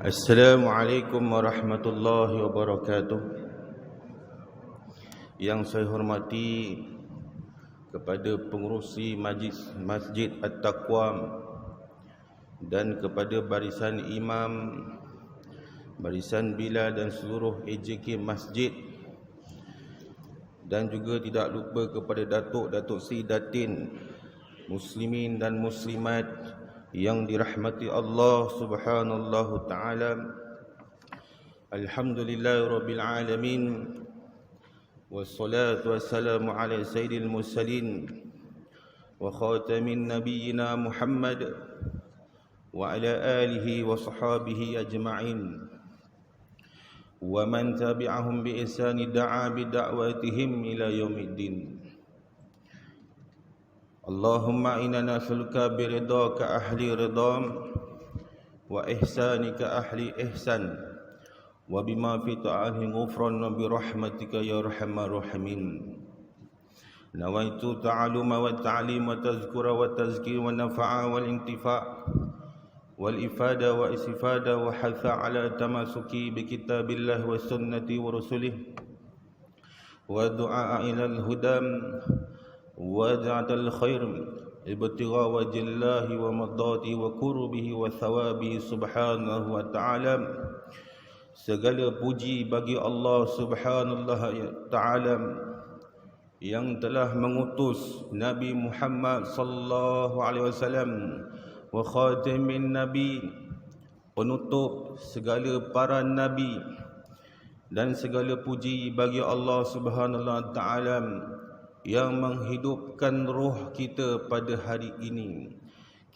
Assalamualaikum warahmatullahi wabarakatuh. Yang saya hormati kepada pengerusi Masjid At-Taqwa dan kepada barisan imam, barisan Bilal dan seluruh AJK Masjid, dan juga tidak lupa kepada Datuk Sri Datin, muslimin dan muslimat yang dirahmati Allah Subhanahu taala. Alhamdulillahirabbil alamin. Wassalatu wassalamu ala sayyidil mursalin wa khatamin nabiyyina Muhammad wa ala alihi wa sahbihi ajma'in wa man tabi'ahum bi ihsani da'a bi da'watihim ila yaumiddin. Allahumma inna nas'aluka biridhaka ahli ridham wa ihsanika ahli ihsan wa bima fi ta'ali ghufran wa bi rahmatika ya arhamar rahimin. Nawaitu ta'alluma wa ta'lim wa tazkura wa tazkir wa nafa'a wal intifa' wal ifada wa istifada wa hatha ala tamasuki bi kitabillah wa sunnati wa rusulih wa du'a ila al-hudam وَجَعَلَ الْخَيْرَ ابْتِغَاءَ وَجْهِ اللَّهِ وَمَرْضَاتِهِ وَقُرْبِهِ وَثَوَابِهِ سُبْحَانَهُ وَتَعَالَى. Segala puji bagi Allah Subhanahu taala yang telah mengutus Nabi Muhammad sallallahu alaihi wasallam wa khatamin nabi, penutup segala para nabi, dan segala puji bagi Allah Subhanahu taala yang menghidupkan roh kita pada hari ini.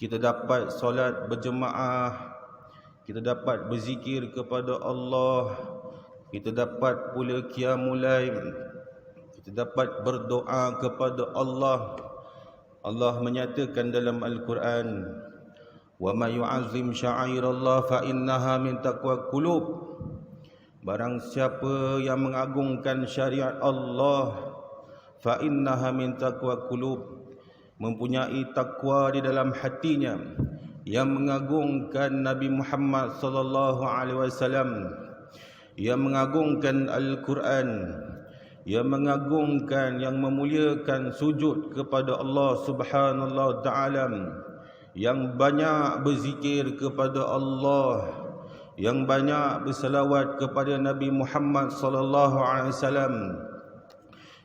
Kita dapat solat berjemaah, kita dapat berzikir kepada Allah, kita dapat pula qiyamul lail, kita dapat berdoa kepada Allah. Allah menyatakan dalam Al-Quran, "Wa may yu'azzim sya'airallah fa innaha min taqwa qulub." Barang siapa yang mengagungkan syariat Allah, fa innaha min taqwa qulub, mempunyai takwa di dalam hatinya, yang mengagungkan Nabi Muhammad sallallahu alaihi wasallam, yang mengagungkan Al-Quran, yang mengagungkan, yang memuliakan sujud kepada Allah Subhanahu taala, yang banyak berzikir kepada Allah, yang banyak berselawat kepada Nabi Muhammad sallallahu alaihi wasallam,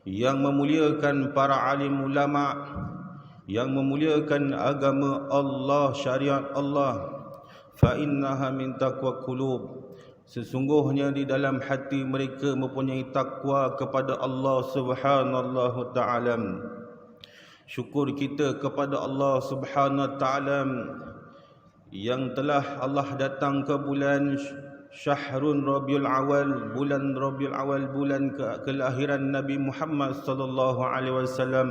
yang memuliakan para alim ulama, yang memuliakan agama Allah, syariat Allah. Fa innaha min taqwa qulub, sesungguhnya di dalam hati mereka mempunyai takwa kepada Allah Subhanahu taala. Syukur kita kepada Allah Subhanahu taala yang telah Allah datang ke bulan Syahrul Rabiul Awal, bulan Rabiul Awal, bulan kelahiran Nabi Muhammad sallallahu alaihi wasallam.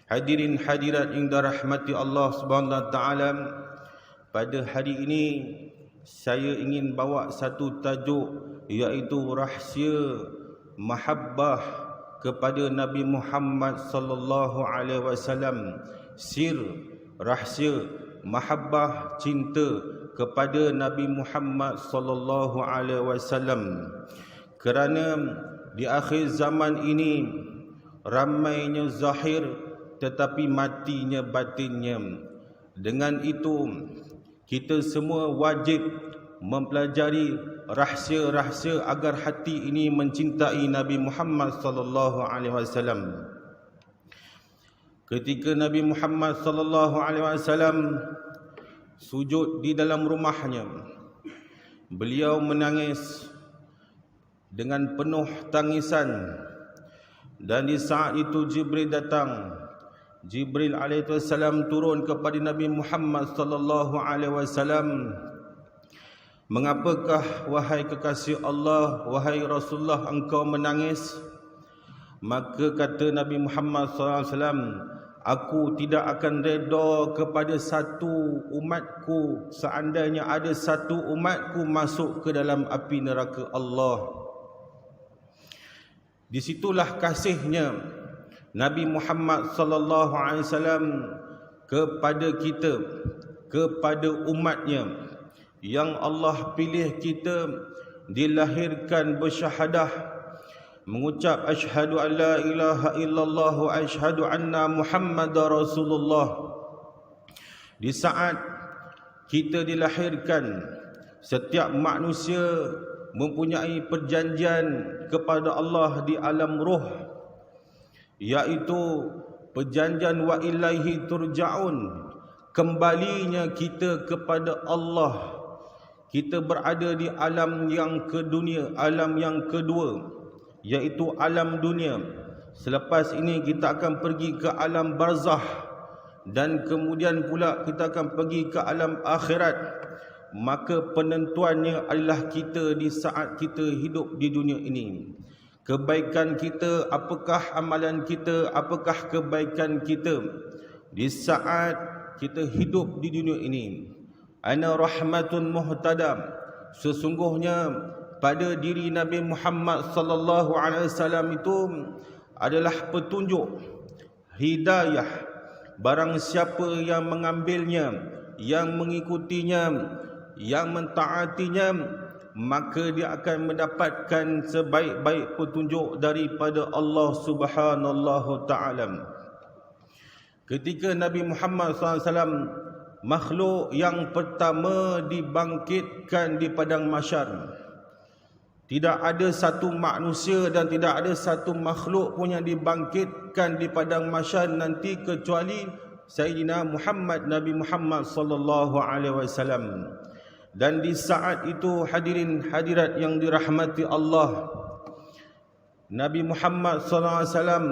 Hadirin hadirat yang dirahmati Allah Subhanahu taala, pada hari ini saya ingin bawa satu tajuk, iaitu rahsia mahabbah kepada Nabi Muhammad sallallahu alaihi wasallam. Sir, rahsia mahabbah, cinta kepada Nabi Muhammad sallallahu alaihi wasallam. Kerana di akhir zaman ini ramainya zahir tetapi matinya batinnya. Dengan itu kita semua wajib mempelajari rahsia-rahsia agar hati ini mencintai Nabi Muhammad sallallahu alaihi wasallam. Ketika Nabi Muhammad sallallahu alaihi wasallam sujud di dalam rumahnya, beliau menangis dengan penuh tangisan. Dan di saat itu Jibril datang. Jibril alaihi salam turun kepada Nabi Muhammad sallallahu alaihi wasallam. "Mengapakah wahai kekasih Allah, wahai Rasulullah, engkau menangis?" Maka kata Nabi Muhammad sallallahu alaihi wasallam, "Aku tidak akan reda kepada satu umatku seandainya ada satu umatku masuk ke dalam api neraka Allah." Disitulah kasihnya Nabi Muhammad sallallahu alaihi wasallam kepada kita, kepada umatnya. yang Allah pilih kita dilahirkan bersyahadah, mengucap asyhadu an la ilaha illallah wa asyhadu anna Muhammadar Rasulullah. Di saat kita dilahirkan, setiap manusia mempunyai perjanjian kepada Allah di alam roh, iaitu perjanjian wa ilaihi turja'un, kembalinya kita kepada Allah. Kita berada di alam yang kedunia, alam yang kedua, iaitu alam dunia. Selepas ini kita akan pergi ke alam barzah, dan kemudian pula kita akan pergi ke alam akhirat. Maka penentuannya adalah kita di saat kita hidup di dunia ini. Kebaikan kita, apakah amalan kita, apakah kebaikan kita di saat kita hidup di dunia ini. Ana rahmatun muhtadam, sesungguhnya pada diri Nabi Muhammad sallallahu alaihi wasallam itu adalah petunjuk, hidayah. Barang siapa yang mengambilnya, yang mengikutinya, yang mentaatinya, maka dia akan mendapatkan sebaik-baik petunjuk daripada Allah Subhanahu taala. Ketika Nabi Muhammad SAW makhluk yang pertama dibangkitkan di padang mahsyar, tidak ada satu manusia dan tidak ada satu makhluk pun yang dibangkitkan di padang mahsyar nanti kecuali Sayyidina Muhammad, Nabi Muhammad sallallahu alaihi wasallam. Dan di saat itu, hadirin hadirat yang dirahmati Allah, Nabi Muhammad sallallahu alaihi wasallam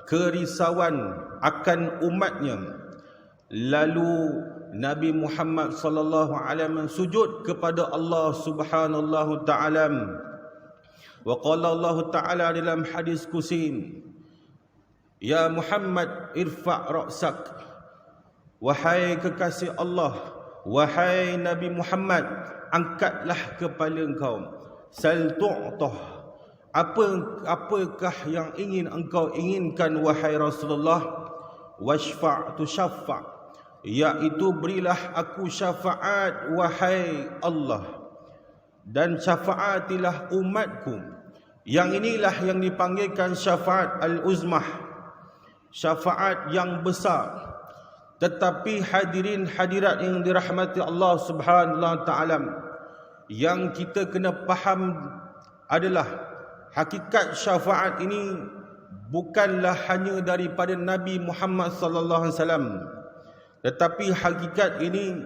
kerisauan akan umatnya. Lalu Nabi Muhammad sallallahu alaihi wasallam sujud kepada Allah Subhanahu taala. Wa qala Allah taala dalam hadis qudsi, ya Muhammad irfa' ra'sak, wahai kekasih Allah, wahai Nabi Muhammad, angkatlah kepala engkau. Sal tu'tah, apakah yang ingin engkau inginkan wahai Rasulullah. Washfa' tushaffa', iaitu berilah aku syafaat wahai Allah, dan syafaatilah umatku. Yang inilah yang dipanggilkan syafaat al-uzmah, syafaat yang besar. Tetapi hadirin hadirat yang dirahmati Allah Subhanahu taala, yang kita kena faham adalah hakikat syafaat ini bukanlah hanya daripada Nabi Muhammad sallallahu alaihi wasallam, tetapi hakikat ini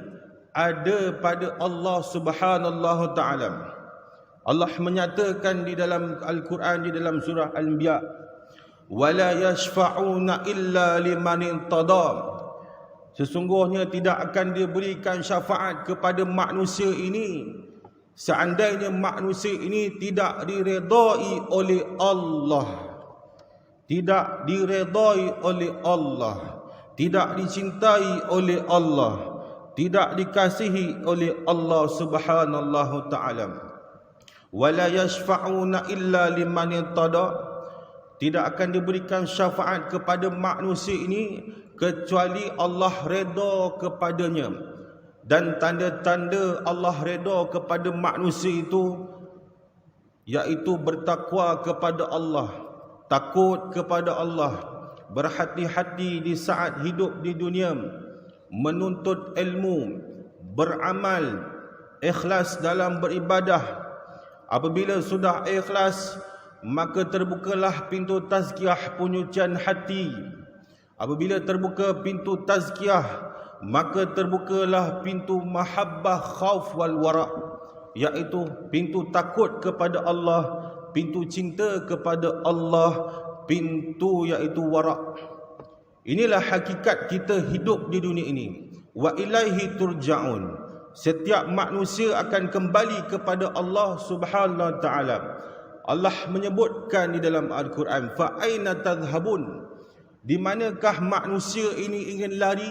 ada pada Allah Subhanahu taala. Allah menyatakan di dalam Al-Quran, di dalam surah Al-Anbiya, wala yashfa'una illa liman irtada, sesungguhnya tidak akan diberikan syafaat kepada manusia ini seandainya manusia ini tidak diredai oleh Allah, tidak diredai oleh Allah, tidak dicintai oleh Allah, tidak dikasihi oleh Allah Subhanahu taala. Wala yashfa'una illa liman irtada, tidak akan diberikan syafaat kepada manusia ini kecuali Allah redha kepadanya. Dan tanda-tanda Allah redha kepada manusia itu iaitu bertakwa kepada Allah, takut kepada Allah, berhati-hati di saat hidup di dunia, menuntut ilmu, beramal, ikhlas dalam beribadah. Apabila sudah ikhlas, maka terbukalah pintu tazkiyah, penyucian hati. Apabila terbuka pintu tazkiyah, maka terbukalah pintu mahabbah, khauf wal wara', iaitu pintu takut kepada Allah, pintu cinta kepada Allah, pintu iaitu wara'. Inilah hakikat kita hidup di dunia ini. Wa ilaihi turja'un, setiap manusia akan kembali kepada Allah Subhanahu taala. Allah menyebutkan di dalam Al-Quran, fa aina tadhhabun, di manakah manusia ini ingin lari,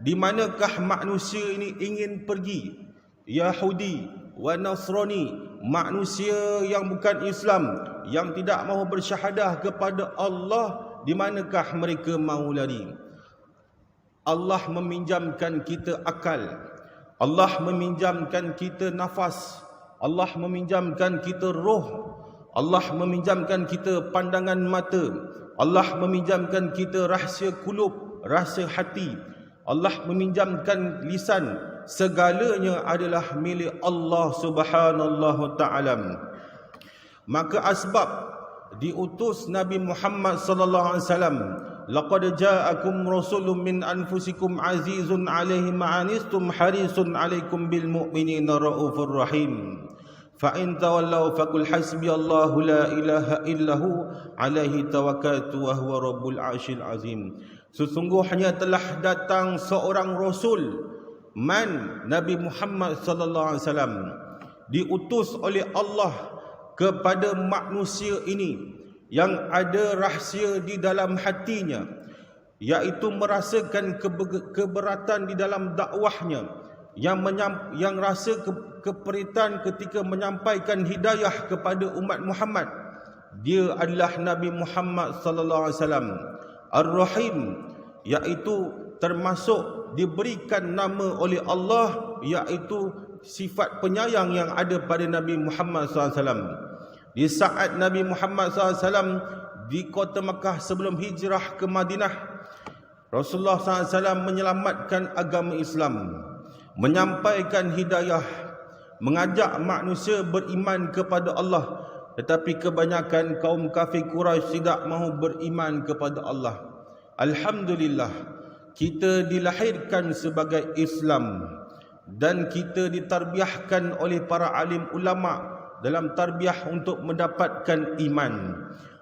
di manakah manusia ini ingin pergi. Yahudi wa Nasrani, manusia yang bukan Islam, yang tidak mahu bersyahadah kepada Allah, di manakah mereka mahu lari? Allah meminjamkan kita akal, Allah meminjamkan kita nafas, Allah meminjamkan kita roh, Allah meminjamkan kita pandangan mata, Allah meminjamkan kita rahsia kulub, rahsia hati, Allah meminjamkan lisan. Segalanya adalah milik Allah Subhanahu Ta'ala. Maka asbab diutus Nabi Muhammad sallallahu alaihi wasallam, laqad ja'akum rasulun min anfusikum azizun 'alaihi ma anittum harisun 'alaikum bil mu'minina raufur rahim. Fa in tawallaw faqul hasbiyallahu la ilaha illahu 'alaihi tawakkaltu wa huwa rabbul 'arsyil azim. Sesungguhnya telah datang seorang rasul, Nabi Muhammad sallallahu alaihi wasallam, diutus oleh Allah kepada manusia ini yang ada rahsia di dalam hatinya, iaitu merasakan keberatan di dalam dakwahnya, yang rasa keperitan ketika menyampaikan hidayah kepada umat Muhammad. Dia adalah Nabi Muhammad sallallahu alaihi wasallam Ar-Rahim, iaitu termasuk diberikan nama oleh Allah, iaitu sifat penyayang yang ada pada Nabi Muhammad SAW. Di saat Nabi Muhammad SAW di kota Makkah sebelum hijrah ke Madinah, Rasulullah SAW menyelamatkan agama Islam, menyampaikan hidayah, mengajak manusia beriman kepada Allah. Tetapi kebanyakan kaum kafir Quraisy tidak mahu beriman kepada Allah. Alhamdulillah, kita dilahirkan sebagai Islam dan kita ditarbiahkan oleh para alim ulama dalam tarbiah untuk mendapatkan iman,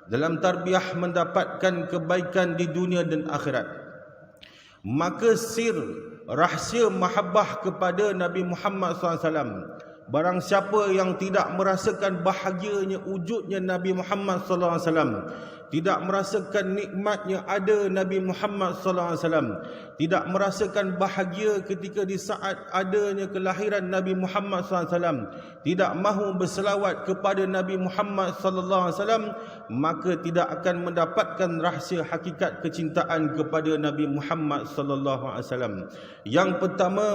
dalam tarbiah mendapatkan kebaikan di dunia dan akhirat. Maka rahsia mahabbah kepada Nabi Muhammad SAW, barang siapa yang tidak merasakan bahagianya wujudnya Nabi Muhammad SAW, tidak merasakan nikmatnya ada Nabi Muhammad SAW, tidak merasakan bahagia ketika di saat adanya kelahiran Nabi Muhammad SAW, tidak mahu berselawat kepada Nabi Muhammad SAW, maka tidak akan mendapatkan rahsia hakikat kecintaan kepada Nabi Muhammad SAW. Yang pertama,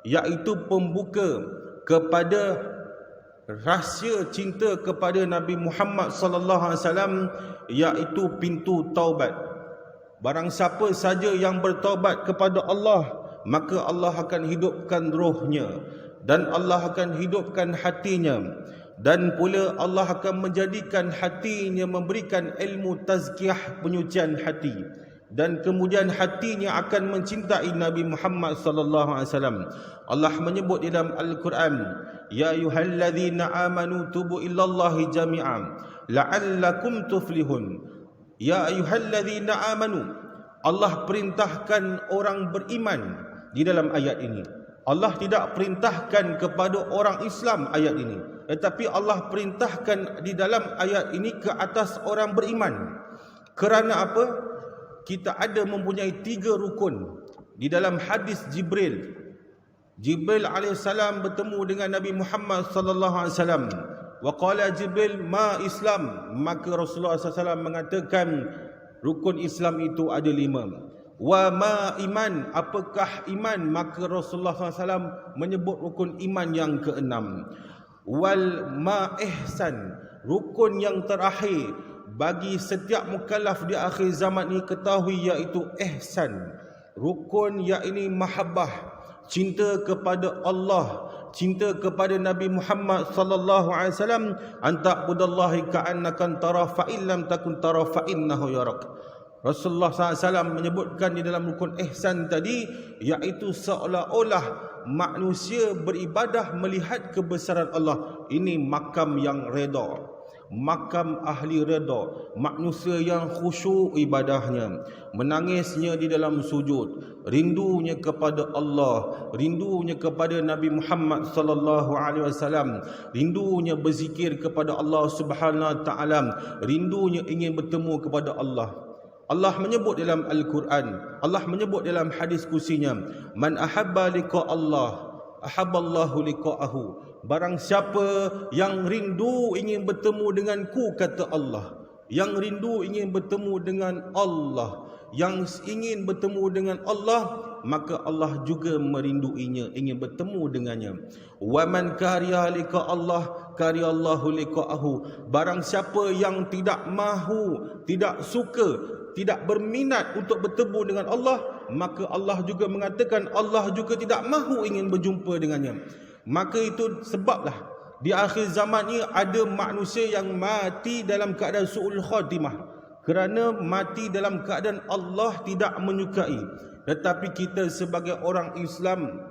iaitu pembuka kepada rahsia cinta kepada Nabi Muhammad sallallahu alaihi wasallam, iaitu pintu taubat. Barang siapa saja yang bertaubat kepada Allah, maka Allah akan hidupkan rohnya dan Allah akan hidupkan hatinya, dan pula Allah akan menjadikan hatinya memberikan ilmu tazkiyah, penyucian hati, dan kemudian hatinya akan mencintai Nabi Muhammad sallallahu alaihi wasallam. Allah menyebut di dalam Al-Quran, ya ayyuhalladzina amanu tubu ilallahi jami'an la'allakum tuflihun. Ya ayyuhalladzina amanu, Allah perintahkan orang beriman di dalam ayat ini. Allah tidak perintahkan kepada orang Islam ayat ini, tetapi Allah perintahkan di dalam ayat ini ke atas orang beriman. Kerana apa? Kita ada mempunyai 3 rukun. Di dalam hadis Jibril alaihissalam bertemu dengan Nabi Muhammad sallallahu alaihi wasallam. Wa qala Jibril ma Islam, maka Rasulullah SAW mengatakan rukun Islam itu ada 5. Wa ma iman, apakah iman? Maka Rasulullah SAW menyebut rukun iman yang ke-6. Wal ma ihsan, rukun yang terakhir bagi setiap mukallaf di akhir zaman ini ketahui, iaitu ihsan. Rukun yakni mahabbah, cinta kepada Allah, cinta kepada Nabi Muhammad sallallahu alaihi wasallam. Anta'budallahi ka'annaka tara fa illam takun tara fa innahu yarak. Rasulullah SAW menyebutkan di dalam rukun ihsan tadi, iaitu seolah-olah manusia beribadah melihat kebesaran Allah. Ini makam yang reda, makam ahli reda, manusia yang khusyuk ibadahnya, menangisnya di dalam sujud, rindunya kepada Allah, rindunya kepada Nabi Muhammad sallallahu alaihi wasallam, rindunya berzikir kepada Allah Subhanahu wa taala, rindunya ingin bertemu kepada Allah. Allah menyebut dalam Al-Quran, Allah menyebut dalam hadis kursinya, man ahabba liqa Allah ahabballahu liqa'ahu. Barang siapa yang rindu ingin bertemu denganku, kata Allah, yang rindu ingin bertemu dengan Allah, yang ingin bertemu dengan Allah, maka Allah juga merinduinya, ingin bertemu dengannya. Wa man kariha liqa Allah kariyallahu liqa'ahu. Barang siapa yang tidak mahu, tidak suka, tidak berminat untuk bertemu dengan Allah, maka Allah juga mengatakan Allah juga tidak mahu ingin berjumpa dengannya. Maka itu sebablah di akhir zaman ini ada manusia yang mati dalam keadaan su'ul khatimah, kerana mati dalam keadaan Allah tidak menyukai. Tetapi kita sebagai orang Islam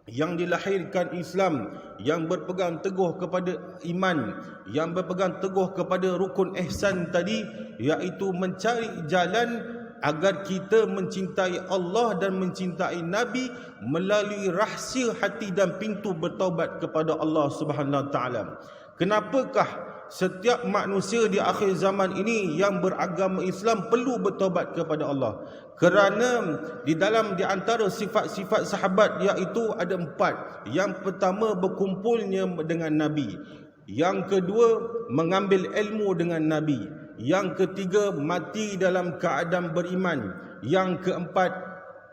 yang dilahirkan Islam, yang berpegang teguh kepada iman, yang berpegang teguh kepada rukun ihsan tadi, iaitu mencari jalan agar kita mencintai Allah dan mencintai Nabi melalui rahsia hati dan pintu bertaubat kepada Allah Subhanahu Wa Taala. Kenapakah setiap manusia di akhir zaman ini yang beragama Islam perlu bertaubat kepada Allah? Kerana di antara sifat-sifat sahabat iaitu ada 4. Yang pertama, berkumpulnya dengan Nabi. Yang kedua, mengambil ilmu dengan Nabi. Yang ketiga, mati dalam keadaan beriman. Yang keempat,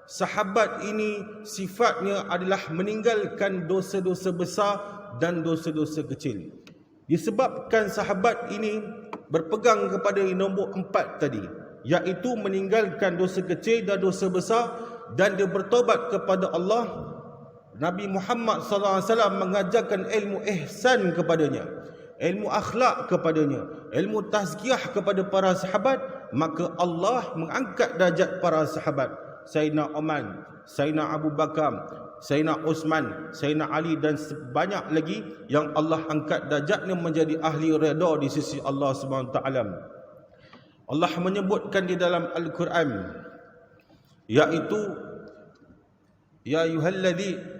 sahabat ini sifatnya adalah meninggalkan dosa-dosa besar dan dosa-dosa kecil. Disebabkan sahabat ini berpegang kepada nombor 4 tadi, iaitu meninggalkan dosa kecil dan dosa besar, dan dia bertobat kepada Allah. Nabi Muhammad SAW mengajarkan ilmu ihsan kepadanya, ilmu akhlak kepadanya, ilmu tazkiyah kepada para sahabat. Maka Allah mengangkat darjat para sahabat, Sayyidina Umar, Sayyidina Abu Bakar, Sayyidina Uthman, Sayyidina Ali dan sebanyak lagi yang Allah angkat darjatnya menjadi ahli redha di sisi Allah Subhanahu Taala. Allah menyebutkan di dalam Al-Quran, iaitu ya ayyuhalladzi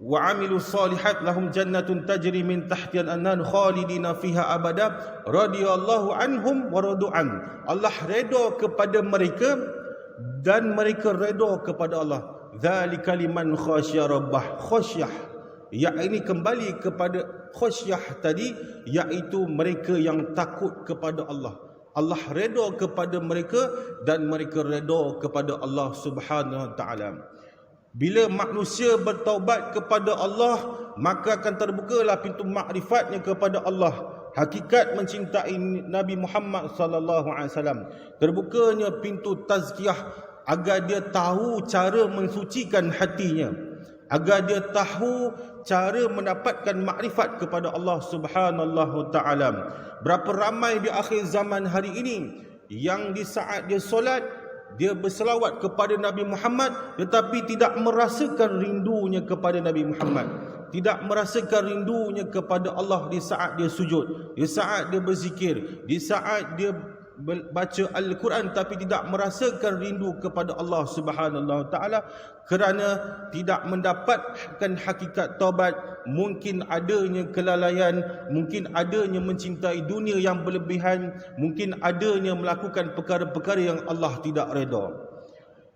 wa 'amilus solihat lahum jannatun tajri min tahtiha al-anhar khalidina fiha abada radhiyallahu anhum wa radu'an. Allah redha kepada mereka dan mereka redha kepada Allah. Dzalika liman khasyya rabbah. Khasyah, yakni kembali kepada khasyah tadi, iaitu mereka yang takut kepada Allah. Allah redha kepada mereka dan mereka redha kepada Allah Subhanahu Wa Taala. Bila manusia bertaubat kepada Allah, maka akan terbukalah pintu makrifatnya kepada Allah. Hakikat mencintai Nabi Muhammad sallallahu alaihi wasallam. Terbukanya pintu tazkiyah agar dia tahu cara mensucikan hatinya, agar dia tahu cara mendapatkan makrifat kepada Allah Subhanahu Taala. Berapa ramai di akhir zaman hari ini yang di saat dia solat, dia berselawat kepada Nabi Muhammad tetapi tidak merasakan rindunya kepada Nabi Muhammad, tidak merasakan rindunya kepada Allah di saat dia sujud, di saat dia berzikir, di saat dia baca Al-Quran, tapi tidak merasakan rindu kepada Allah Subhanahu Taala kerana tidak mendapatkan hakikat taubat. Mungkin adanya kelalaian, mungkin adanya mencintai dunia yang berlebihan, mungkin adanya melakukan perkara-perkara yang Allah tidak redha.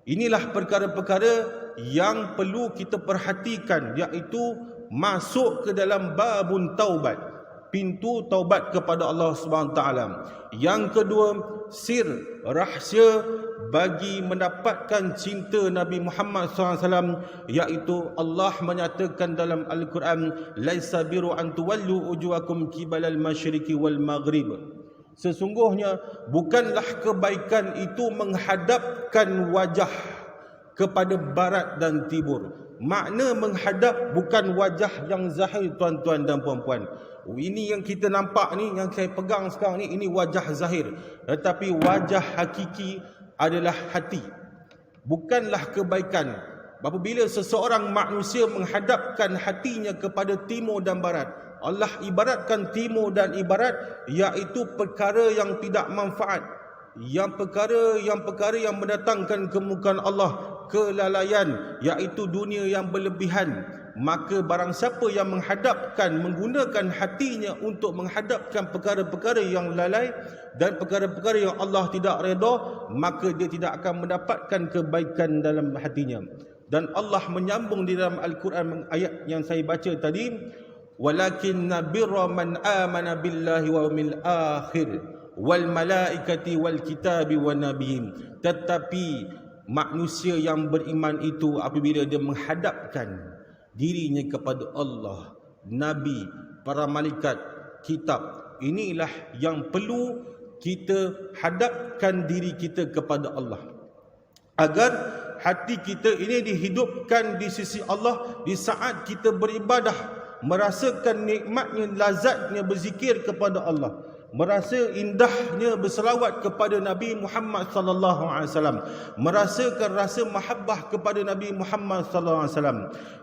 Inilah perkara-perkara yang perlu kita perhatikan, iaitu masuk ke dalam babun taubat, pintu taubat kepada Allah SWT. Yang kedua, sir, rahsia bagi mendapatkan cinta Nabi Muhammad SAW, iaitu Allah menyatakan dalam Al-Quran, laisa biru an tuwallu ujuwakum kibalal masyriqi wal maghrib. Sesungguhnya bukanlah kebaikan itu menghadapkan wajah kepada barat dan timur. Makna menghadap bukan wajah yang zahir, tuan-tuan dan puan-puan. Ini yang kita nampak ni, yang saya pegang sekarang ni, ini wajah zahir. Tetapi wajah hakiki adalah hati, bukanlah kebaikan. Apabila seseorang manusia menghadapkan hatinya kepada timur dan barat, Allah ibaratkan timur dan barat iaitu perkara yang tidak manfaat, yang perkara yang mendatangkan kemurkaan Allah, kelalaian, iaitu dunia yang berlebihan. Maka barang siapa yang menggunakan hatinya untuk menghadapkan perkara-perkara yang lalai dan perkara-perkara yang Allah tidak redha, maka dia tidak akan mendapatkan kebaikan dalam hatinya. Dan Allah menyambung di dalam Al-Quran ayat yang saya baca tadi, walakinna birra man amana billahi wa yawmil akhir wal malaikati wal kitabi wan nabiyyin. Tetapi manusia yang beriman itu apabila dia menghadapkan dirinya kepada Allah, Nabi, para malaikat, kitab, inilah yang perlu kita hadapkan diri kita kepada Allah, agar hati kita ini dihidupkan di sisi Allah di saat kita beribadah, merasakan nikmatnya, lazatnya berzikir kepada Allah, merasa indahnya berselawat kepada Nabi Muhammad sallallahu alaihi wasallam, merasakan rasa mahabbah kepada Nabi Muhammad sallallahu alaihi wasallam.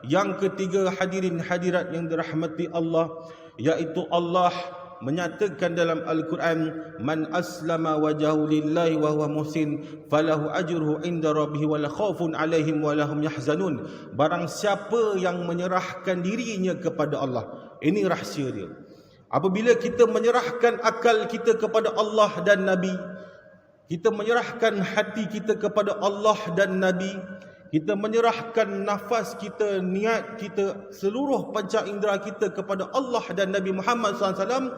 Yang ketiga, hadirin hadirat yang dirahmati Allah, iaitu Allah menyatakan dalam Al-Quran, man aslama wajhahu lillahi wa huwa muhsin falahu ajruhu inda rabbih wa la khaufun alaihim wa lahum yahzanun. Barang siapa yang menyerahkan dirinya kepada Allah, ini rahsia dia. Apabila kita menyerahkan akal kita kepada Allah dan Nabi, kita menyerahkan hati kita kepada Allah dan Nabi, kita menyerahkan nafas kita, niat kita, seluruh panca indera kita kepada Allah dan Nabi Muhammad SAW,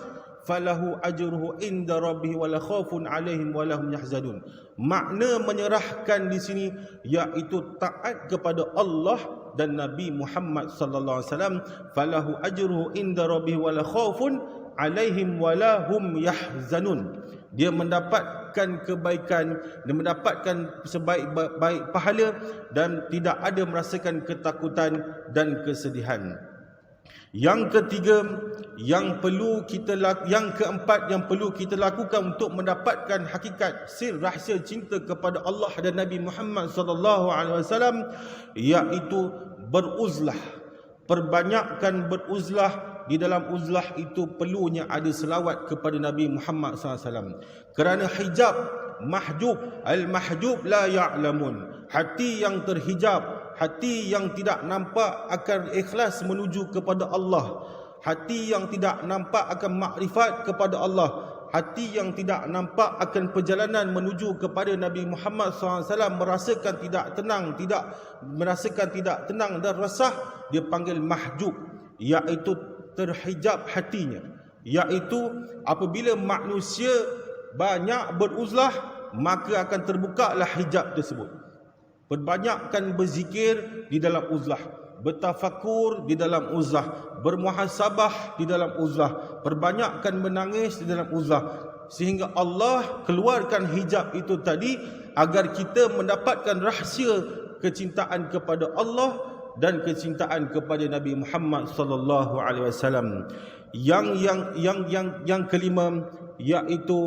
falahu ajruhu inda rabbih wa la khaufun alaihim wa lahum yahzanun. Makna menyerahkan di sini iaitu taat kepada Allah dan Nabi Muhammad sallallahu alaihi wasallam, falahu ajruhu inda rabbih wa la khaufun alaihim wa lahum yahzanun. Dia mendapatkan kebaikan, dia mendapatkan sebaik-baik pahala dan tidak ada merasakan ketakutan dan kesedihan. Yang ketiga, yang keempat yang perlu kita lakukan untuk mendapatkan hakikat sir rahsia cinta kepada Allah dan Nabi Muhammad sallallahu alaihi wasallam, iaitu beruzlah. Perbanyakkan beruzlah. Di dalam uzlah itu perlunya ada selawat kepada Nabi Muhammad SAW. Kerana hijab, mahjub, al-mahjub la ya'lamun. Hati yang terhijab, hati yang tidak nampak akan ikhlas menuju kepada Allah. Hati yang tidak nampak akan makrifat kepada Allah. Hati yang tidak nampak akan perjalanan menuju kepada Nabi Muhammad SAW, merasakan tidak tenang dan resah, dia panggil mahjub, iaitu terhijab hatinya. Iaitu apabila manusia banyak beruzlah, maka akan terbukalah hijab tersebut. Perbanyakkan berzikir di dalam uzlah, bertafakur di dalam uzlah, bermuhasabah di dalam uzlah, perbanyakkan menangis di dalam uzlah, sehingga Allah keluarkan hijab itu tadi agar kita mendapatkan rahsia kecintaan kepada Allah dan kecintaan kepada Nabi Muhammad sallallahu alaihi wasallam. Yang kelima, iaitu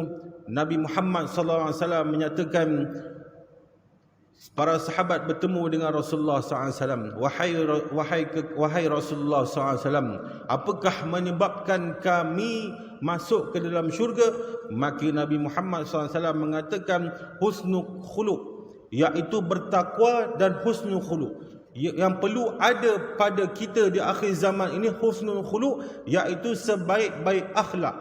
Nabi Muhammad sallallahu alaihi wasallam menyatakan, para sahabat bertemu dengan Rasulullah sallallahu alaihi wasallam, wahai Rasulullah sallallahu alaihi wasallam, apakah menyebabkan kami masuk ke dalam syurga? Maka Nabi Muhammad sallallahu alaihi wasallam mengatakan husnul khuluq, iaitu bertakwa dan husnul khuluq. Yang perlu ada pada kita di akhir zaman ini husnul khuluq, iaitu sebaik-baik akhlak.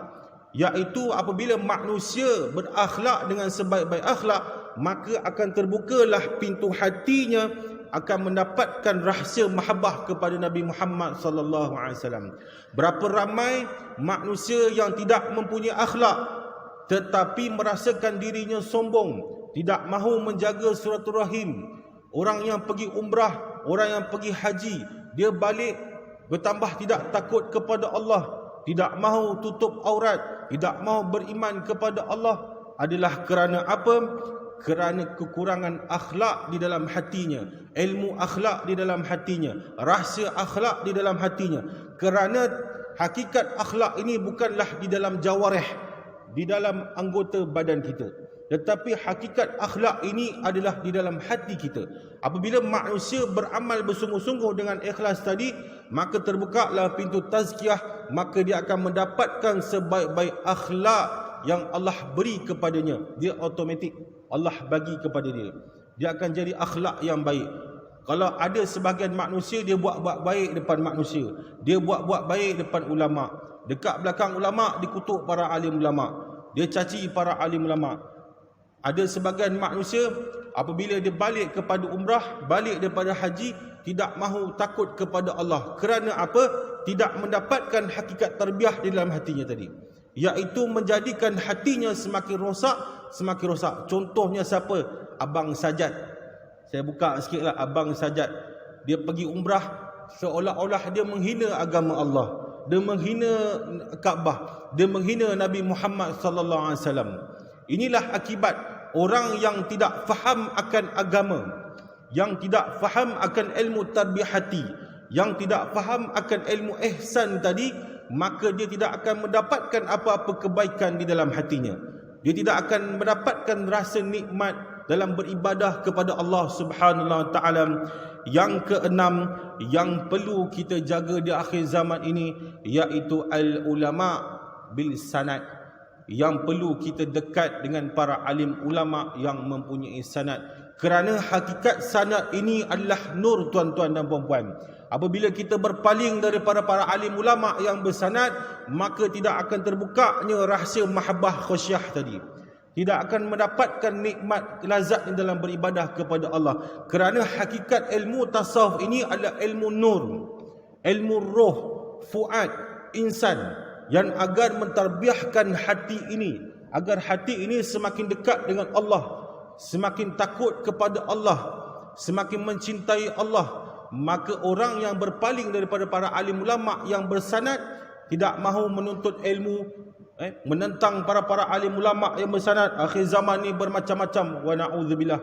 Iaitu apabila manusia berakhlak dengan sebaik-baik akhlak, maka akan terbukalah pintu hatinya, akan mendapatkan rahsia mahabbah kepada Nabi Muhammad sallallahu alaihi wasallam. Berapa ramai manusia yang tidak mempunyai akhlak tetapi merasakan dirinya sombong, tidak mahu menjaga silaturahim. Orang yang pergi umrah, orang yang pergi haji, dia balik bertambah tidak takut kepada Allah, tidak mahu tutup aurat, tidak mahu beriman kepada Allah. Adalah kerana apa? Kerana kekurangan akhlak di dalam hatinya, ilmu akhlak di dalam hatinya, rahsia akhlak di dalam hatinya. Kerana hakikat akhlak ini bukanlah di dalam jawarih, di dalam anggota badan kita, tetapi hakikat akhlak ini adalah di dalam hati kita. Apabila manusia beramal bersungguh-sungguh dengan ikhlas tadi, maka terbukalah pintu tazkiyah, maka dia akan mendapatkan sebaik-baik akhlak yang Allah beri kepadanya. Dia automatik Allah bagi kepada dia. Dia akan jadi akhlak yang baik. Kalau ada sebahagian manusia, dia buat-buat baik depan manusia, dia buat-buat baik depan ulama, dekat belakang ulama dikutuk para alim ulama, dia caci para alim ulama. Ada sebahagian manusia apabila dia balik kepada umrah, balik daripada haji, tidak mahu takut kepada Allah. Kerana apa? Tidak mendapatkan hakikat tarbiyah di dalam hatinya tadi, iaitu menjadikan hatinya semakin rosak, semakin rosak. Contohnya siapa? Abang Sajat. Saya buka sikitlah, Abang Sajat, dia pergi umrah seolah-olah dia menghina agama Allah, dia menghina Kaabah, dia menghina Nabi Muhammad sallallahu alaihi wasallam. Inilah akibat orang yang tidak faham akan agama, yang tidak faham akan ilmu tarbiyah hati, yang tidak faham akan ilmu ihsan tadi, maka dia tidak akan mendapatkan apa-apa kebaikan di dalam hatinya. Dia tidak akan mendapatkan rasa nikmat dalam beribadah kepada Allah Subhanahu wa taala. Yang keenam yang perlu kita jaga di akhir zaman ini, iaitu al-ulama bil sanad. Yang perlu kita dekat dengan para alim ulama yang mempunyai sanad, kerana hakikat sanad ini adalah nur, tuan-tuan dan puan-puan. Apabila kita berpaling daripada para alim ulama yang bersanad, maka tidak akan terbukanya rahsia mahabbah khasyah tadi, tidak akan mendapatkan nikmat lazat dalam beribadah kepada Allah. Kerana hakikat ilmu tasawuf ini adalah ilmu nur, ilmu roh, fuad insan, yang agar mentarbiahkan hati ini, agar hati ini semakin dekat dengan Allah, semakin takut kepada Allah, semakin mencintai Allah. Maka orang yang berpaling daripada para alim ulama yang bersanad, tidak mahu menuntut ilmu, menentang para alim ulama yang bersanad. Akhir zaman ni bermacam-macam, wa na'udzubillah.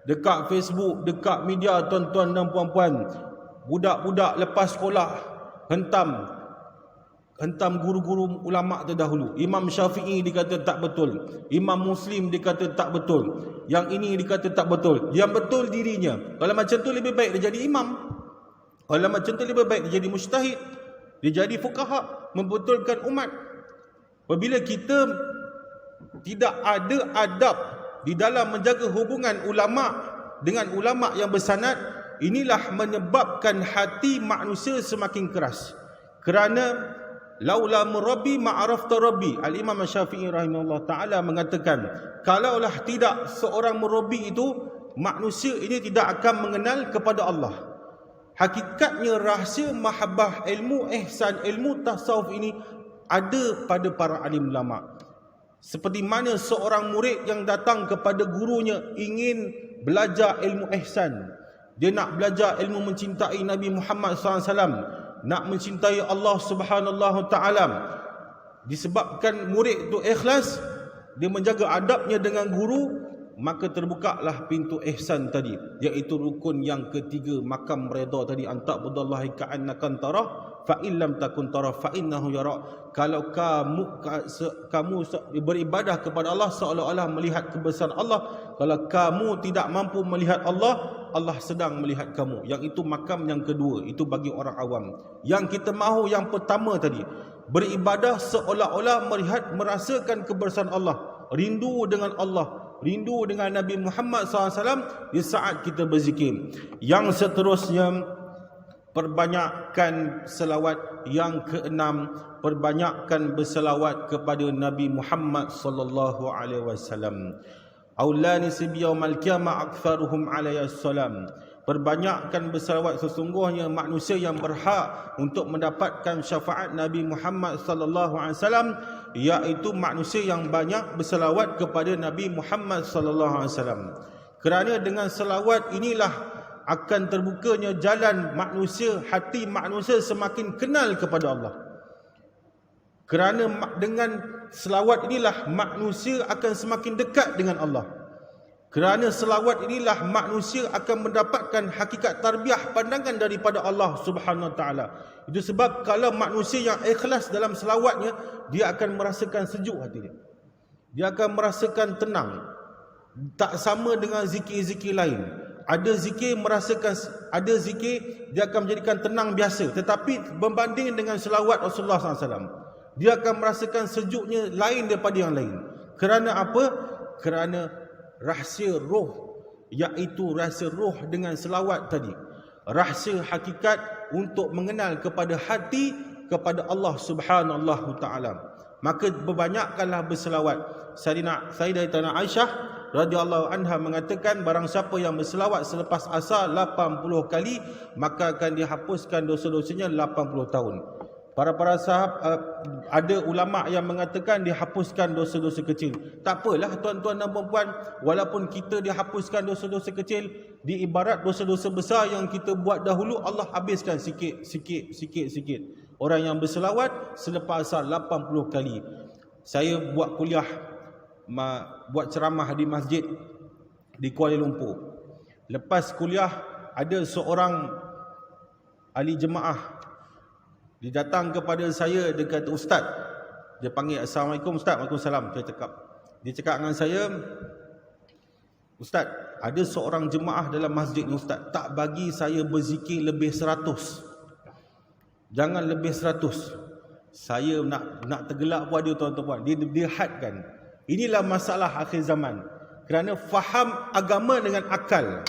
Dekat Facebook, dekat media, tuan-tuan dan puan-puan, budak-budak lepas sekolah hentam guru-guru ulama terdahulu. Imam Syafi'i dikata tak betul, Imam Muslim dikata tak betul, yang ini dikata tak betul. Yang betul dirinya. Kalau macam tu lebih baik dia jadi imam, kalau macam tu lebih baik dia jadi mujtahid, dia jadi fuqaha, membetulkan umat. Apabila kita tidak ada adab di dalam menjaga hubungan ulama dengan ulama yang bersanad, inilah menyebabkan hati manusia semakin keras. Kerana laula murabbi ma'arafta rabbi. Al-Imam Syafi'i rahimahullah ta'ala mengatakan, kalaulah tidak seorang murabbi itu, manusia ini tidak akan mengenal kepada Allah. Hakikatnya rahsia mahabbah, ilmu ihsan, ilmu tasawuf ini ada pada para alim ulama. Seperti mana seorang murid yang datang kepada gurunya ingin belajar ilmu ihsan, dia nak belajar ilmu mencintai Nabi Muhammad SAW, nak mencintai Allah Subhanahu Taala. Disebabkan murid itu ikhlas, dia menjaga adabnya dengan guru, maka terbukalah pintu ihsan tadi, iaitu rukun yang ketiga, makam redha tadi. Anta'budallahi ka'annaka tarah fa in lam takun tarah fa innahu yara. Kalau kamu beribadah kepada Allah seolah-olah melihat kebesaran Allah. Kalau kamu tidak mampu melihat Allah, Allah sedang melihat kamu. Yang itu makam yang kedua, itu bagi orang awam. Yang kita mahu yang pertama tadi, beribadah seolah-olah merasakan kebesaran Allah, rindu dengan Allah, rindu dengan Nabi Muhammad SAW di saat kita berzikir. Yang seterusnya, perbanyakkan selawat. Yang keenam, perbanyakkan berselawat kepada Nabi Muhammad sallallahu alaihi wasallam. Aulani sibiyaumal qiyamah aktsaruhum alaihi salam. Perbanyakkan berselawat, sesungguhnya manusia yang berhak untuk mendapatkan syafaat Nabi Muhammad sallallahu alaihi wasallam, iaitu manusia yang banyak berselawat kepada Nabi Muhammad sallallahu alaihi wasallam. Kerana dengan selawat inilah akan terbukanya jalan manusia, hati manusia semakin kenal kepada Allah. Kerana dengan selawat inilah manusia akan semakin dekat dengan Allah. Kerana selawat inilah manusia akan mendapatkan hakikat tarbiyah pandangan daripada Allah Subhanahu Wa Taala. Itu sebab kalau manusia yang ikhlas dalam selawatnya, dia akan merasakan sejuk hatinya, dia akan merasakan tenang. Tak sama dengan zikir-zikir lain. Ada zikir dia akan menjadikan tenang biasa, tetapi berbanding dengan selawat Rasulullah SAW, dia akan merasakan sejuknya lain daripada yang lain. Kerana apa? Kerana rahsia roh, iaitu rahsia roh dengan selawat tadi, rahsia hakikat untuk mengenal kepada hati kepada Allah Subhanahu Taala. Maka berbanyakkanlah berselawat. Sayyidatina Aisyah radhiyallahu anha mengatakan, barang siapa yang berselawat selepas asar 80 kali, maka akan dihapuskan dosa-dosanya 80 tahun. Para sahabat, ada ulama yang mengatakan dihapuskan dosa-dosa kecil. Tak apalah tuan-tuan dan puan-puan, walaupun kita dihapuskan dosa-dosa kecil, diibarat dosa-dosa besar yang kita buat dahulu, Allah habiskan sikit. Orang yang berselawat selepas asar 80 kali. Saya buat kuliah, buat ceramah di masjid di Kuala Lumpur. Lepas kuliah, ada seorang ahli jemaah, dia datang kepada saya, dia kata, "Ustaz," dia panggil, "Assalamualaikum Ustaz." "Waalaikumsalam." Dia cakap dengan saya, "Ustaz, ada seorang jemaah dalam masjid ni Ustaz, tak bagi saya berzikir lebih 100. Jangan lebih 100. Saya nak tergelak pun ada tuan-tuan. Dia hadkan. Inilah masalah akhir zaman. Kerana faham agama dengan akal.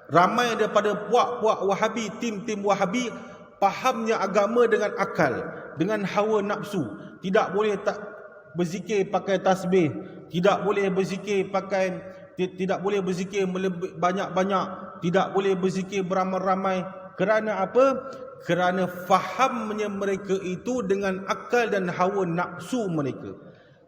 Ramai daripada puak-puak Wahabi, tim-tim Wahabi, fahamnya agama dengan akal, dengan hawa nafsu. Tidak boleh tak berzikir pakai tasbih, tidak boleh berzikir banyak-banyak, tidak boleh berzikir beramai-ramai. Kerana apa? Kerana fahamnya mereka itu dengan akal dan hawa nafsu mereka.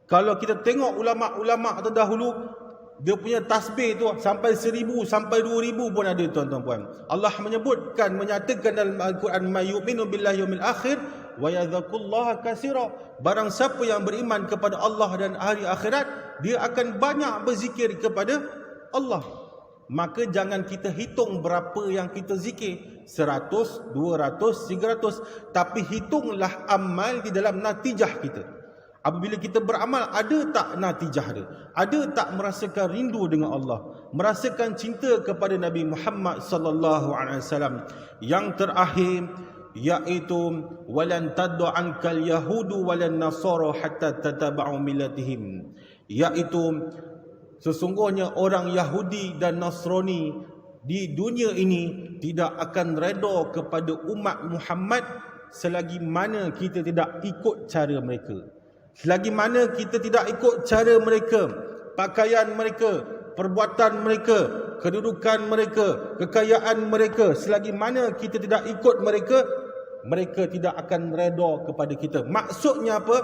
Kalau kita tengok ulama-ulama terdahulu, dia punya tasbih tu sampai 1000, sampai 2000 pun ada tuan-tuan puan. Allah menyatakan dalam Al-Quran, "May yu'minu billahi yaumil akhir wa yadhkurullaha katsira." Barang siapa yang beriman kepada Allah dan hari akhirat, dia akan banyak berzikir kepada Allah. Maka jangan kita hitung berapa yang kita zikir, 100, 200, 300, tapi hitunglah amal di dalam natijah kita. Apabila kita beramal, ada tak natijah dia? Ada tak merasakan rindu dengan Allah? Merasakan cinta kepada Nabi Muhammad sallallahu alaihi wasallam? Yang terakhir iaitu walan tad'u ankal yahudu walan nasara hatta tataba'u millatihim. Iaitu sesungguhnya orang Yahudi dan Nasrani di dunia ini tidak akan redha kepada umat Muhammad selagi mana kita tidak ikut cara mereka. Selagi mana kita tidak ikut cara mereka, pakaian mereka, perbuatan mereka, kedudukan mereka, kekayaan mereka, selagi mana kita tidak ikut mereka, mereka tidak akan redha kepada kita. Maksudnya apa?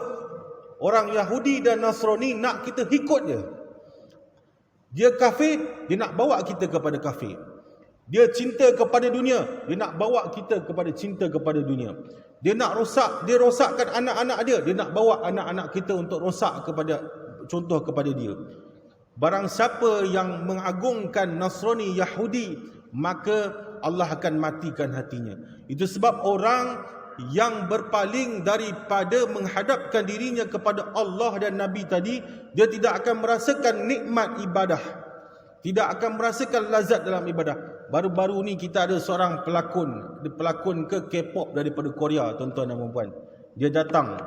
Orang Yahudi dan Nasrani nak kita ikut dia. Dia kafir, dia nak bawa kita kepada kafir. Dia cinta kepada dunia, dia nak bawa kita kepada cinta kepada dunia. Dia nak rosak, dia rosakkan anak-anak dia, dia nak bawa anak-anak kita untuk rosak contoh kepada dia. Barang siapa yang mengagungkan Nasrani, Yahudi, maka Allah akan matikan hatinya. Itu sebab orang yang berpaling daripada menghadapkan dirinya kepada Allah dan Nabi tadi, dia tidak akan merasakan nikmat ibadah, tidak akan merasakan lazat dalam ibadah. Baru-baru ni kita ada seorang pelakon ke K-pop daripada Korea, tuan-tuan dan puan-puan. Dia datang,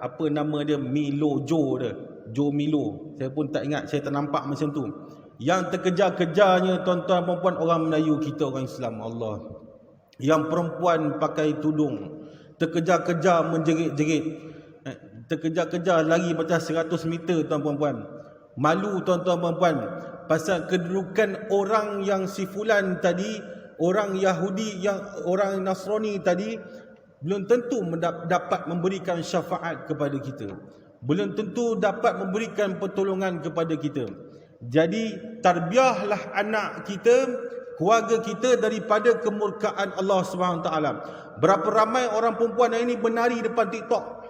apa nama dia, Milo Jo dia, Jo Milo. Saya pun tak ingat, saya tak nampak macam tu. Yang terkejar-kejarnya tuan-tuan dan puan-puan orang Melayu kita, orang Islam. Allah. Yang perempuan pakai tudung, terkejar-kejar menjerit-jerit, terkejar-kejar lari macam 100 meter tuan-tuan dan puan. Malu tuan-tuan dan puan-puan. Pasal kedudukan orang yang si fulan tadi, orang Yahudi, yang orang Nasrani tadi, belum tentu dapat memberikan syafaat kepada kita, belum tentu dapat memberikan pertolongan kepada kita. Jadi tarbiahlah anak kita, keluarga kita daripada kemurkaan Allah SWT. Berapa ramai orang perempuan yang ini menari depan TikTok,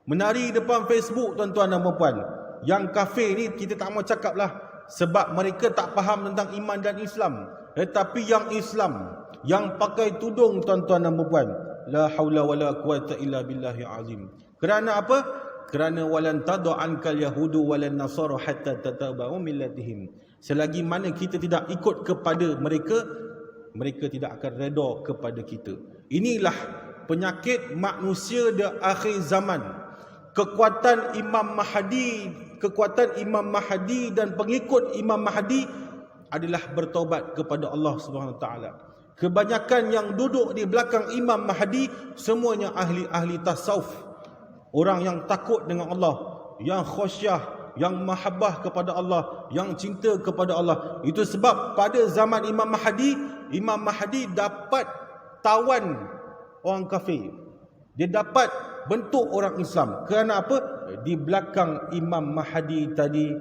menari depan Facebook tuan-tuan dan puan-puan. Yang kafir ni kita tak mau cakap lah, sebab mereka tak faham tentang iman dan Islam. Tetapi yang Islam, yang pakai tudung tuan-tuan dan puan-puan, la haula wala quwata illa billahi azim. Kerana apa? Kerana walan tad'u ankal yahudu walan nasara hatta tataba'u millatihim. Selagi mana kita tidak ikut kepada mereka, mereka tidak akan redha kepada kita. Inilah penyakit manusia di akhir zaman. Kekuatan Imam Mahdi dan pengikut Imam Mahdi adalah bertaubat kepada Allah SWT. Kebanyakan yang duduk di belakang Imam Mahdi semuanya ahli-ahli tasawuf, orang yang takut dengan Allah, yang khusyah, yang mahabbah kepada Allah, yang cinta kepada Allah. Itu sebab pada zaman Imam Mahdi dapat tawan orang kafir. Dia dapat bentuk orang Islam. Kerana apa? Di belakang Imam Mahdi tadi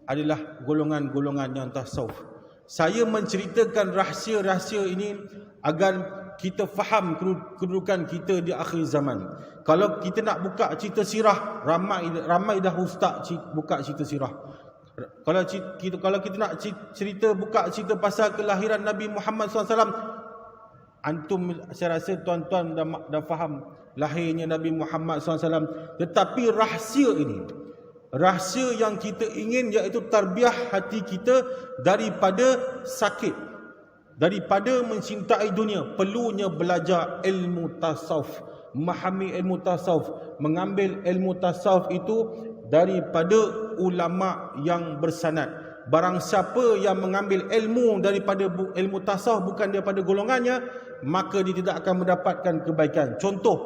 adalah golongan-golongan yang tasawuf. Saya menceritakan rahsia-rahsia ini agar kita faham kedudukan kita di akhir zaman. Kalau kita nak buka cerita sirah, ramai dah ustaz buka cerita sirah. Kalau kita nak buka cerita pasal kelahiran Nabi Muhammad SAW, antum, saya rasa tuan-tuan dah faham lahirnya Nabi Muhammad SAW. Tetapi rahsia yang kita ingin, iaitu tarbiyah hati kita daripada sakit, daripada mencintai dunia. Perlunya belajar ilmu tasawuf, memahami ilmu tasawuf, mengambil ilmu tasawuf itu daripada ulama yang bersanad. Barang siapa yang mengambil ilmu daripada ilmu tasawuf bukan daripada golongannya, maka dia tidak akan mendapatkan kebaikan. Contoh,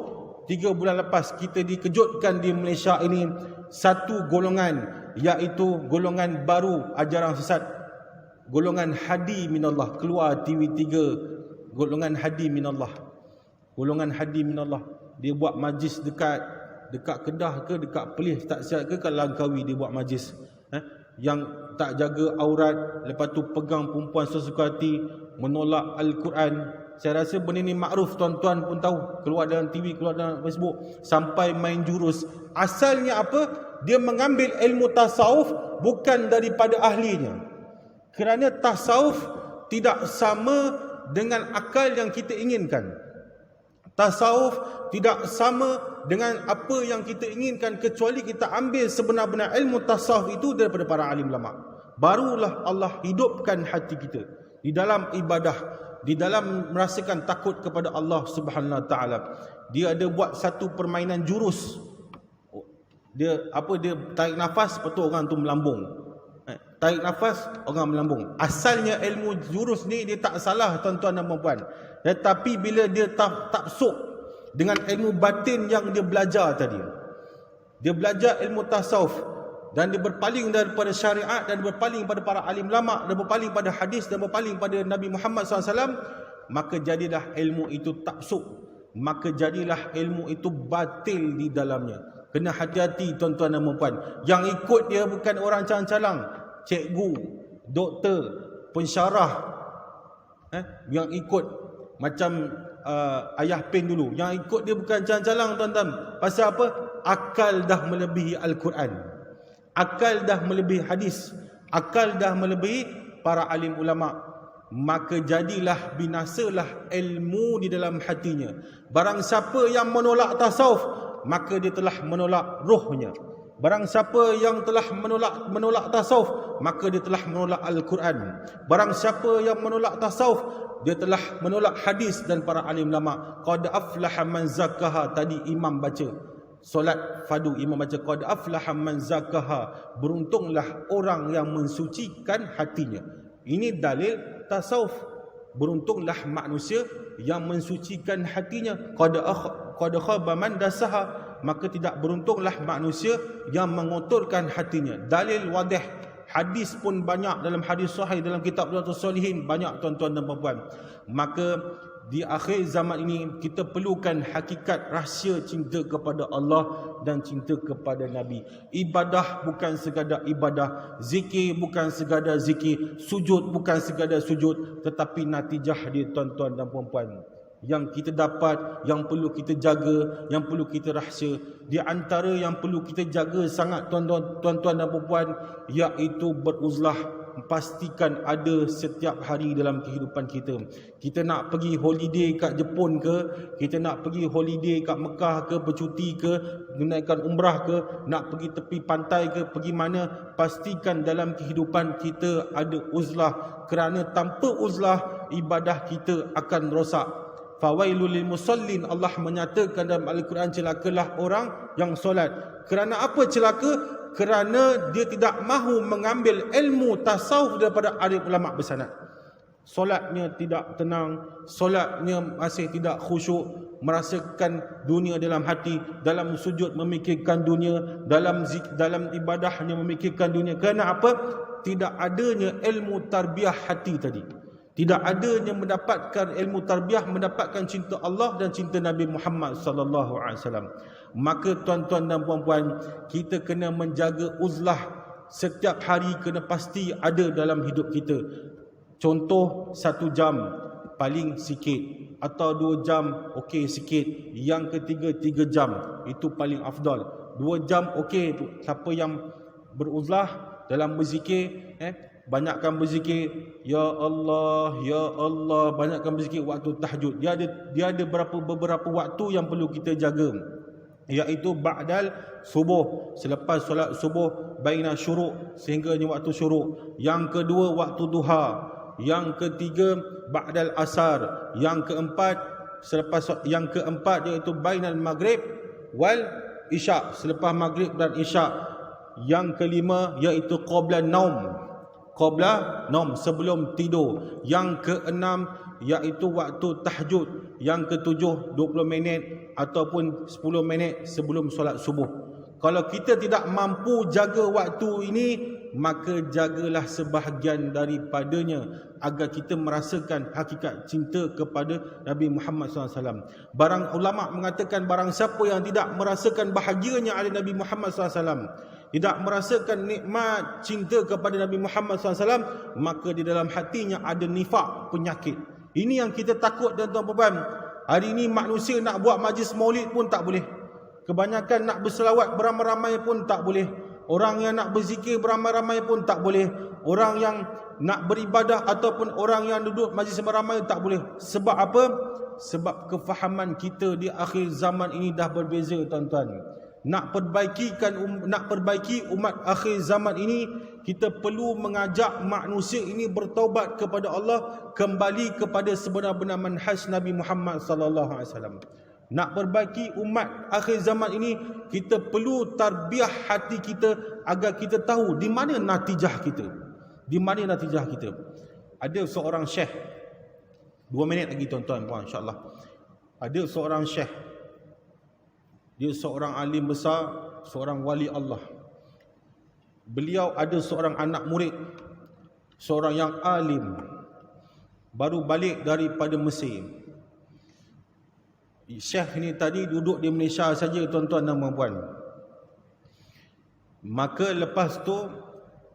3 bulan lepas kita dikejutkan di Malaysia ini satu golongan, iaitu golongan baru ajaran sesat, golongan Hadi Minallah, keluar TV3, golongan Hadi Minallah. Golongan Hadi Minallah, dia buat majlis dekat Kedah ke, dekat Perlis tak siap ke, kat Langkawi dia buat majlis. Yang tak jaga aurat, lepas tu pegang perempuan sesuka hati, menolak Al-Quran. Saya rasa benda ni makruf, tuan-tuan pun tahu, keluar dalam TV, keluar dalam Facebook, sampai main jurus. Asalnya apa? Dia mengambil ilmu tasawuf bukan daripada ahlinya. Kerana tasawuf tidak sama dengan akal yang kita inginkan. Tasawuf tidak sama dengan apa yang kita inginkan, kecuali kita ambil sebenar-benar ilmu tasawuf itu daripada para alim ulama. Barulah Allah hidupkan hati kita di dalam ibadah, di dalam merasakan takut kepada Allah Subhanahu Wa Taala. Dia ada buat satu permainan jurus. Dia tarik nafas, lepas tu orang tu melambung. Tarik nafas, orang melambung. Asalnya ilmu jurus ni dia tak salah, tuan-tuan dan puan-puan. Tetapi bila dia taksuk dengan ilmu batin yang dia belajar tadi, dia belajar ilmu tasawuf dan dia berpaling daripada syariat, dan berpaling pada para alim ulama, dan berpaling pada hadis, dan berpaling pada Nabi Muhammad SAW, maka jadilah ilmu itu taksuk, maka jadilah ilmu itu batil di dalamnya. Kena hati-hati tuan-tuan dan puan-puan. Yang ikut dia bukan orang calang-calang, cikgu, doktor, pensyarah, yang ikut macam Ayah Pen dulu. Yang ikut dia bukan calang-calang, tuan-tuan. Pasal apa? Akal dah melebihi Al-Quran, akal dah melebihi hadis, akal dah melebihi para alim ulama. Maka jadilah binasalah ilmu di dalam hatinya. Barang siapa yang menolak tasawuf, maka dia telah menolak rohnya. Barang siapa yang telah menolak tasawuf, maka dia telah menolak Al-Quran. Barang siapa yang menolak tasawuf, dia telah menolak hadis dan para alim ulama. Qad aflaha man zakkaha, tadi imam baca solat fardu, imam baca qad aflaha man zakkaha, beruntunglah orang yang mensucikan hatinya. Ini dalil tasawuf. Beruntunglah manusia yang mensucikan hatinya. Qad khaba man dasaha, maka tidak beruntunglah manusia yang mengotorkan hatinya. Dalil wadih, hadis pun banyak dalam hadis sahih, dalam kitab Riyadhus Shalihin banyak, tuan-tuan dan puan-puan. Maka di akhir zaman ini kita perlukan hakikat rahsia cinta kepada Allah dan cinta kepada Nabi. Ibadah bukan sekadar ibadah, zikir bukan sekadar zikir, sujud bukan sekadar sujud, tetapi natijah dia, tuan-tuan dan puan-puan, yang kita dapat, yang perlu kita jaga, yang perlu kita rahsia. Di antara yang perlu kita jaga sangat, tuan-tuan dan puan-puan, iaitu beruzlah. Pastikan ada setiap hari dalam kehidupan kita. Kita nak pergi holiday kat Jepun ke, kita nak pergi holiday kat Mekah ke, bercuti ke, menaikkan umrah ke, nak pergi tepi pantai ke, pergi mana, pastikan dalam kehidupan kita ada uzlah. Kerana tanpa uzlah, ibadah kita akan rosak. Fawailul lil musallin, Allah menyatakan dalam Al-Quran, celakalah orang yang solat. Kerana apa celaka? Kerana dia tidak mahu mengambil ilmu tasawuf daripada alim ulama bersanad. Solatnya tidak tenang, solatnya masih tidak khusyuk, merasakan dunia dalam hati, dalam sujud memikirkan dunia, dalam ibadahnya memikirkan dunia. Kerana apa? Tidak adanya ilmu tarbiyah hati tadi. Tidak adanya mendapatkan ilmu tarbiyah, mendapatkan cinta Allah dan cinta Nabi Muhammad sallallahu alaihi wasallam. Maka tuan-tuan dan puan-puan, kita kena menjaga uzlah. Setiap hari kena pasti ada dalam hidup kita. Contoh 1 jam paling sikit, atau 2 jam okey sikit, yang ketiga 3 jam itu paling afdal. 2 jam okey. Siapa yang beruzlah dalam berzikir, banyakkan berzikir, ya Allah, ya Allah, banyakkan berzikir waktu tahajud. Dia ada beberapa waktu yang perlu kita jaga, iaitu ba'dal subuh, selepas solat subuh, baina syuruk, sehingganya waktu syuruk. Yang kedua waktu duha. Yang ketiga ba'dal asar. Yang keempat iaitu bainal maghrib wal isyak, selepas maghrib dan isyak. Yang kelima iaitu qabla naum, sebelum tidur. Yang keenam iaitu waktu tahajud. Yang ketujuh 20 minit ataupun 10 minit sebelum solat subuh. Kalau kita tidak mampu jaga waktu ini, maka jagalah sebahagian daripadanya agar kita merasakan hakikat cinta kepada Nabi Muhammad SAW. Barang ulama mengatakan, barang siapa yang tidak merasakan bahagianya ada Nabi Muhammad SAW, tidak merasakan nikmat cinta kepada Nabi Muhammad SAW, maka di dalam hatinya ada nifak, penyakit. Ini yang kita takut, tuan-tuan. Hari ini manusia nak buat majlis maulid pun tak boleh. Kebanyakan nak berselawat beramai-ramai pun tak boleh. Orang yang nak berzikir beramai-ramai pun tak boleh. Orang yang nak beribadah ataupun orang yang duduk majlis beramai tak boleh. Sebab apa? Sebab kefahaman kita di akhir zaman ini dah berbeza, tuan-tuan. Nak perbaiki umat akhir zaman ini, kita perlu mengajak manusia ini bertaubat kepada Allah, kembali kepada sebenar-benar manhaj Nabi Muhammad sallallahu alaihi wasallam. Nak perbaiki umat akhir zaman ini, kita perlu tarbiyah hati kita agar kita tahu di mana natijah kita. Di mana natijah kita. Ada seorang syekh, 2 minit lagi tuan-tuan puan, insya-Allah. Ada seorang syekh. Dia seorang alim besar, seorang wali Allah. Beliau ada seorang anak murid, seorang yang alim, baru balik daripada Mesir. Syekh ni tadi duduk di Malaysia saja, tuan-tuan dan puan-puan. Maka lepas tu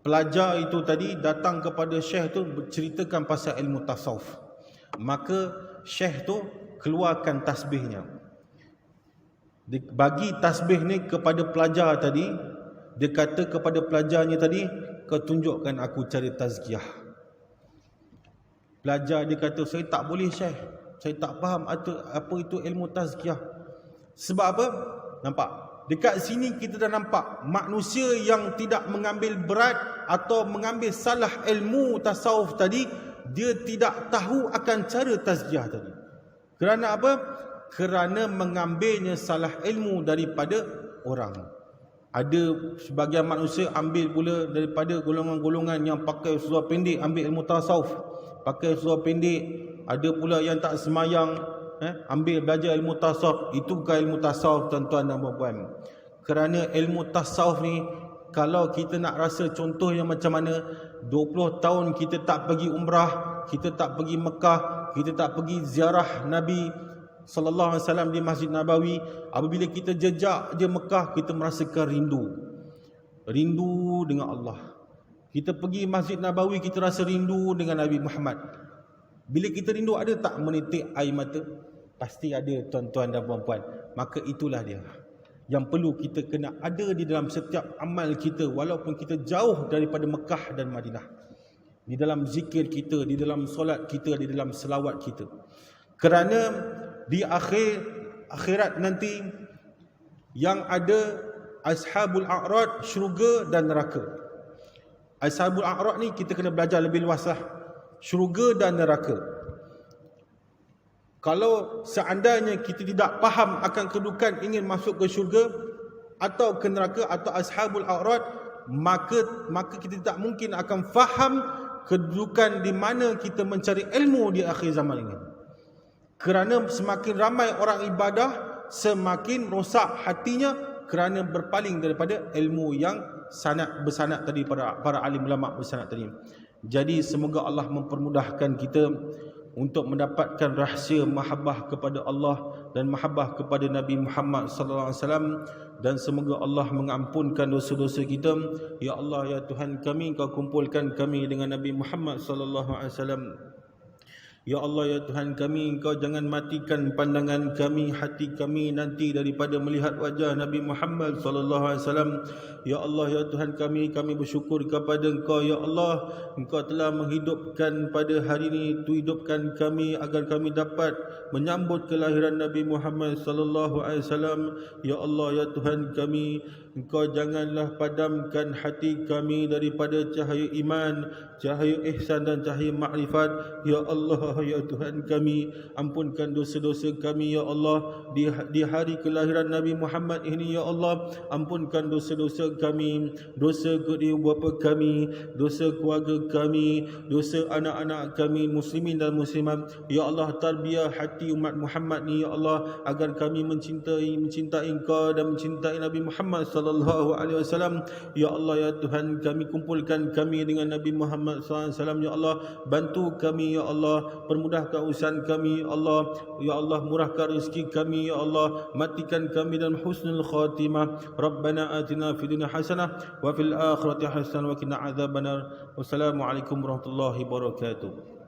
pelajar itu tadi datang kepada syekh tu berceritakan pasal ilmu tasawuf. Maka syekh tu keluarkan tasbihnya. Dia bagi tasbih ni kepada pelajar tadi. Dia kata kepada pelajarnya tadi, kau tunjukkan aku cara tazkiyah. Pelajar dia kata, saya tak boleh syekh, saya tak faham apa itu ilmu tazkiyah. Sebab apa? Nampak? Dekat sini kita dah nampak manusia yang tidak mengambil berat atau mengambil salah ilmu tasawuf tadi, dia tidak tahu akan cara tazkiyah tadi. Kerana apa? Kerana mengambilnya salah ilmu daripada orang. Ada sebagian manusia ambil pula daripada golongan-golongan yang pakai seluar pendek, ambil ilmu tasawuf, pakai seluar pendek. Ada pula yang tak semayang, ambil belajar ilmu tasawuf. Itu bukan ilmu tasawuf, tuan-tuan dan puan-puan. Kerana ilmu tasawuf ni, kalau kita nak rasa contoh yang macam mana, 20 tahun kita tak pergi umrah, kita tak pergi Mekah, kita tak pergi ziarah Nabi sallallahu alaihi wasallam di Masjid Nabawi. Apabila kita jejak je Mekah, kita merasakan rindu dengan Allah. Kita pergi Masjid Nabawi, kita rasa rindu dengan Nabi Muhammad. Bila kita rindu, ada tak menitik air mata? Pasti ada, tuan-tuan dan puan-puan. Maka itulah dia yang perlu kita kena ada di dalam setiap amal kita, walaupun kita jauh daripada Mekah dan Madinah. Di dalam zikir kita, di dalam solat kita, di dalam selawat kita. Kerana di akhirat nanti yang ada ashabul a'rad, syurga dan neraka. Ashabul a'rad ni kita kena belajar lebih luas lah. Syurga dan neraka. Kalau seandainya kita tidak faham akan kedudukan ingin masuk ke syurga atau ke neraka atau ashabul a'rad, maka kita tak mungkin akan faham kedudukan di mana kita mencari ilmu di akhir zaman ini. Kerana semakin ramai orang ibadah, semakin rosak hatinya kerana berpaling daripada ilmu yang bersanad tadi, para alim ulama bersanad tadi. Jadi semoga Allah mempermudahkan kita untuk mendapatkan rahsia mahabbah kepada Allah dan mahabbah kepada Nabi Muhammad sallallahu alaihi wasallam, dan semoga Allah mengampunkan dosa-dosa kita. Ya Allah, ya Tuhan kami, Kau kumpulkan kami dengan Nabi Muhammad sallallahu alaihi wasallam. Ya Allah, ya Tuhan kami, Engkau jangan matikan pandangan kami, hati kami nanti daripada melihat wajah Nabi Muhammad sallallahu alaihi wasallam. Ya Allah, ya Tuhan kami bersyukur kepada Engkau. Ya Allah, Engkau telah menghidupkan pada hari ini, tu hidupkan kami agar kami dapat menyambut kelahiran Nabi Muhammad sallallahu alaihi wasallam. Ya Allah, ya Tuhan kami, Engkau janganlah padamkan hati kami daripada cahaya iman, cahaya ihsan dan cahaya makrifat. Ya Allah, ya Tuhan kami, ampunkan dosa-dosa kami. Ya Allah, di hari kelahiran Nabi Muhammad ini, ya Allah, ampunkan dosa-dosa kami, dosa kedua bapa kami, dosa keluarga kami, dosa anak-anak kami, muslimin dan muslimat. Ya Allah, tarbiyah hati umat Muhammad ni, ya Allah, agar kami mencintai Engkau dan mencintai Nabi Muhammad sallallahu alaihi wasallam. Ya Allah, ya Tuhan kami, kumpulkan kami dengan Nabi Muhammad sallallahu alaihi wasallam. Ya Allah, bantu kami. Ya Allah, permudahkan urusan kami. Ya Allah, ya Allah, murahkan rezeki kami. Ya Allah, matikan kami dalam husnul khatimah. Rabbana atina fid dunya hasanah wa fil akhirati hasanah wa qina adzabannar. Wassalamualaikum warahmatullahi wabarakatuh.